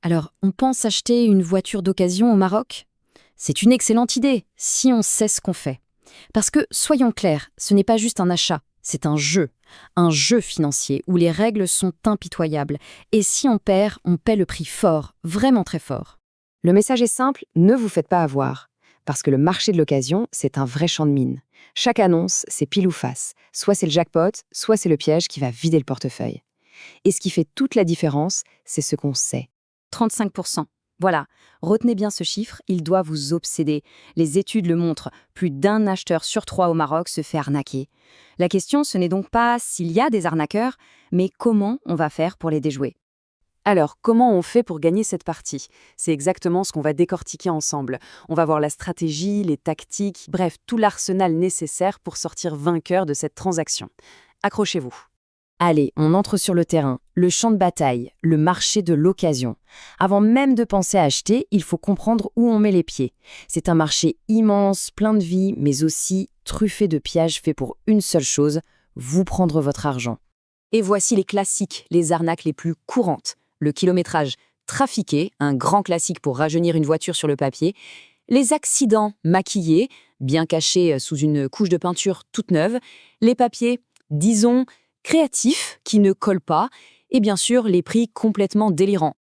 Alors, on pense acheter une voiture d'occasion au Maroc? C'est une excellente idée, si on sait ce qu'on fait. Parce que, soyons clairs, ce n'est pas juste un achat, c'est un jeu financier où les règles sont impitoyables. Et si on paie le prix fort, vraiment très fort. Le message est simple, ne vous faites pas avoir. Parce que le marché de l'occasion, c'est un vrai champ de mine. Chaque annonce, c'est pile ou face. Soit c'est le jackpot, soit c'est le piège qui va vider le portefeuille. Et ce qui fait toute la différence, c'est ce qu'on sait. 35%. Voilà, retenez bien ce chiffre, il doit vous obséder. Les études le montrent, plus d'un acheteur sur 3 au Maroc se fait arnaquer. La question, ce n'est donc pas s'il y a des arnaqueurs, mais comment on va faire pour les déjouer. Alors, comment on fait pour gagner cette partie? C'est exactement ce qu'on va décortiquer ensemble. On va voir la stratégie, les tactiques, bref, tout l'arsenal nécessaire pour sortir vainqueur de cette transaction. Accrochez-vous. Allez, on entre sur le terrain, le champ de bataille, le marché de l'occasion. Avant même de penser à acheter, il faut comprendre où on met les pieds. C'est un marché immense, plein de vie, mais aussi truffé de pièges faits pour une seule chose, vous prendre votre argent. Et voici les classiques, les arnaques les plus courantes. Le kilométrage trafiqué, un grand classique pour rajeunir une voiture sur le papier. Les accidents maquillés, bien cachés sous une couche de peinture toute neuve. Les papiers, disons, créatifs, qui ne collent pas. Et bien sûr, les prix complètement délirants.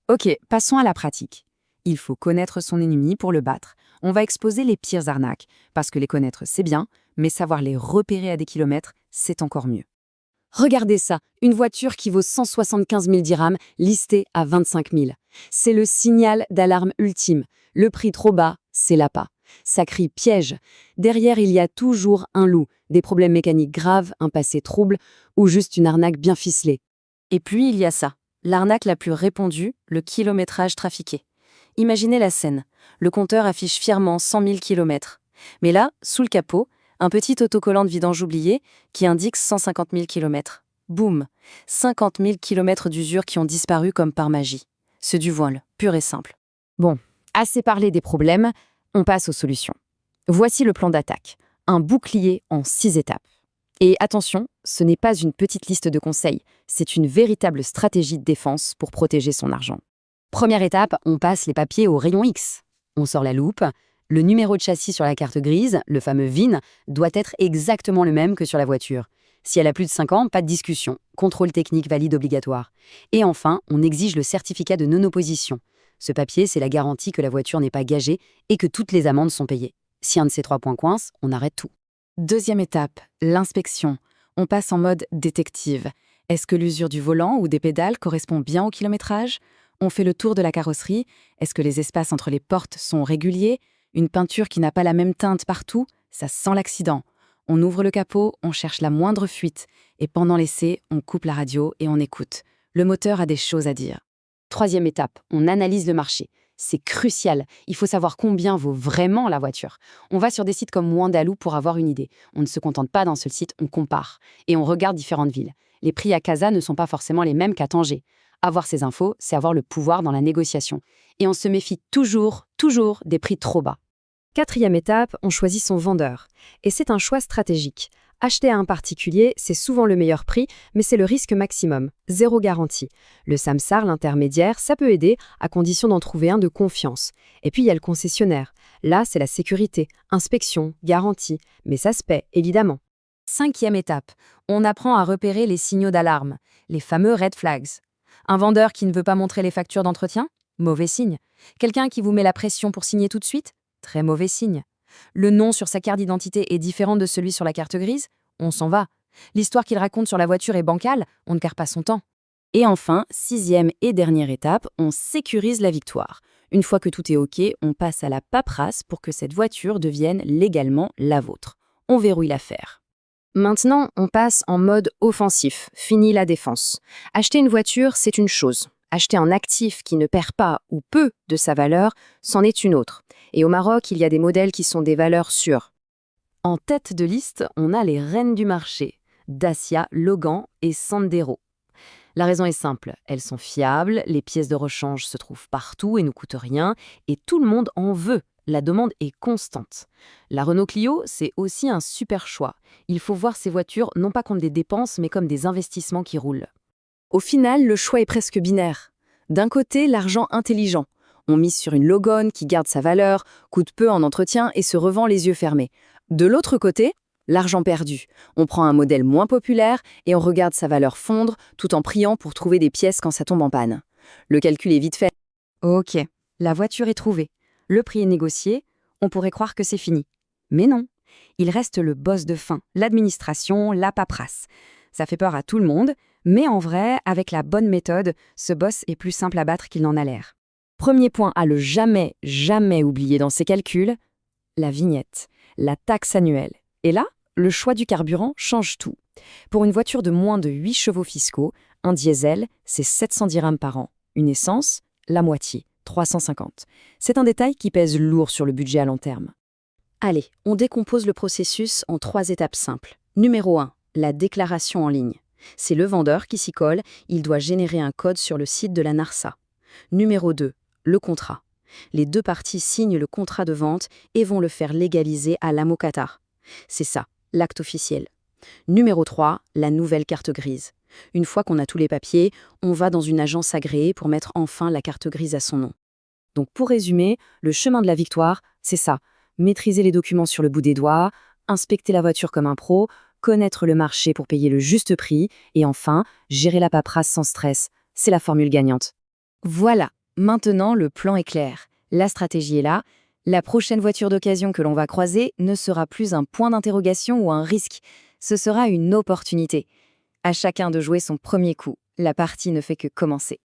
Ok, passons à la pratique. Il faut connaître son ennemi pour le battre. On va exposer les pires arnaques, parce que les connaître, c'est bien, mais savoir les repérer à des kilomètres, c'est encore mieux. Regardez ça, une voiture qui vaut 175 000 dirhams, listée à 25 000. C'est le signal d'alarme ultime. Le prix trop bas, c'est l'appât. Ça crie piège. Derrière, il y a toujours un loup, des problèmes mécaniques graves, un passé trouble, ou juste une arnaque bien ficelée. Et puis, il y a ça, l'arnaque la plus répandue, le kilométrage trafiqué. Imaginez la scène. Le compteur affiche fièrement 100 000 kilomètres. Mais là, sous le capot, un petit autocollant de vidange oublié qui indique 150 000 kilomètres. Boum 50 000 kilomètres d'usure qui ont disparu comme par magie. C'est du vol, pur et simple. Bon, assez parlé des problèmes, on passe aux solutions. Voici le plan d'attaque, un bouclier en 6 étapes. Et attention, ce n'est pas une petite liste de conseils, c'est une véritable stratégie de défense pour protéger son argent. Première étape, on passe les papiers au rayon X. On sort la loupe. Le numéro de châssis sur la carte grise, le fameux VIN, doit être exactement le même que sur la voiture. Si elle a plus de 5 ans, pas de discussion. Contrôle technique valide obligatoire. Et enfin, on exige le certificat de non-opposition. Ce papier, c'est la garantie que la voiture n'est pas gagée et que toutes les amendes sont payées. Si un de ces 3 points coince, on arrête tout. Deuxième étape, l'inspection. On passe en mode détective. Est-ce que l'usure du volant ou des pédales correspond bien au kilométrage? On fait le tour de la carrosserie. Est-ce que les espaces entre les portes sont réguliers? Une peinture qui n'a pas la même teinte partout, ça sent l'accident. On ouvre le capot, on cherche la moindre fuite. Et pendant l'essai, on coupe la radio et on écoute. Le moteur a des choses à dire. Troisième étape, on analyse le marché. C'est crucial. Il faut savoir combien vaut vraiment la voiture. On va sur des sites comme Wandaloo pour avoir une idée. On ne se contente pas d'un seul site, on compare. Et on regarde différentes villes. Les prix à Casa ne sont pas forcément les mêmes qu'à Tanger. Avoir ces infos, c'est avoir le pouvoir dans la négociation. Et on se méfie toujours des prix trop bas. Quatrième étape, on choisit son vendeur. Et c'est un choix stratégique. Acheter à un particulier, c'est souvent le meilleur prix, mais c'est le risque maximum. Zéro garantie. Le samsar, l'intermédiaire, ça peut aider, à condition d'en trouver un de confiance. Et puis il y a le concessionnaire. Là, c'est la sécurité, inspection, garantie. Mais ça se paie, évidemment. Cinquième étape, on apprend à repérer les signaux d'alarme, les fameux red flags. Un vendeur qui ne veut pas montrer les factures d'entretien? Mauvais signe. Quelqu'un qui vous met la pression pour signer tout de suite? Très mauvais signe. Le nom sur sa carte d'identité est différent de celui sur la carte grise? On s'en va. L'histoire qu'il raconte sur la voiture est bancale? On ne perd pas son temps. Et enfin, sixième et dernière étape, on sécurise la victoire. Une fois que tout est OK, on passe à la paperasse pour que cette voiture devienne légalement la vôtre. On verrouille l'affaire. Maintenant, on passe en mode offensif. Fini la défense. Acheter une voiture, c'est une chose. Acheter un actif qui ne perd pas ou peu de sa valeur, c'en est une autre. Et au Maroc, il y a des modèles qui sont des valeurs sûres. En tête de liste, on a les reines du marché, Dacia, Logan et Sandero. La raison est simple, elles sont fiables, les pièces de rechange se trouvent partout et ne coûtent rien, et tout le monde en veut. La demande est constante. La Renault Clio, c'est aussi un super choix. Il faut voir ces voitures non pas comme des dépenses, mais comme des investissements qui roulent. Au final, le choix est presque binaire. D'un côté, l'argent intelligent. On mise sur une Logone qui garde sa valeur, coûte peu en entretien et se revend les yeux fermés. De l'autre côté, l'argent perdu. On prend un modèle moins populaire et on regarde sa valeur fondre tout en priant pour trouver des pièces quand ça tombe en panne. Le calcul est vite fait. Ok, la voiture est trouvée. Le prix est négocié, on pourrait croire que c'est fini. Mais non, il reste le boss de fin, l'administration, la paperasse. Ça fait peur à tout le monde, mais en vrai, avec la bonne méthode, ce boss est plus simple à battre qu'il n'en a l'air. Premier point à le jamais oublier dans ces calculs, la vignette, la taxe annuelle. Et là, le choix du carburant change tout. Pour une voiture de moins de 8 chevaux fiscaux, un diesel, c'est 710 dirhams par an. Une essence, la moitié, 350. C'est un détail qui pèse lourd sur le budget à long terme. Allez, on décompose le processus en 3 étapes simples. Numéro 1, la déclaration en ligne. C'est le vendeur qui s'y colle, il doit générer un code sur le site de la NARSA. Numéro 2, le contrat. Les 2 parties signent le contrat de vente et vont le faire légaliser à l'AMOCATA. C'est ça, l'acte officiel. Numéro 3, la nouvelle carte grise. Une fois qu'on a tous les papiers, on va dans une agence agréée pour mettre enfin la carte grise à son nom. Donc pour résumer, le chemin de la victoire, c'est ça. Maîtriser les documents sur le bout des doigts, inspecter la voiture comme un pro, connaître le marché pour payer le juste prix, et enfin, gérer la paperasse sans stress. C'est la formule gagnante. Voilà, maintenant le plan est clair. La stratégie est là. La prochaine voiture d'occasion que l'on va croiser ne sera plus un point d'interrogation ou un risque. Ce sera une opportunité. À chacun de jouer son premier coup. La partie ne fait que commencer.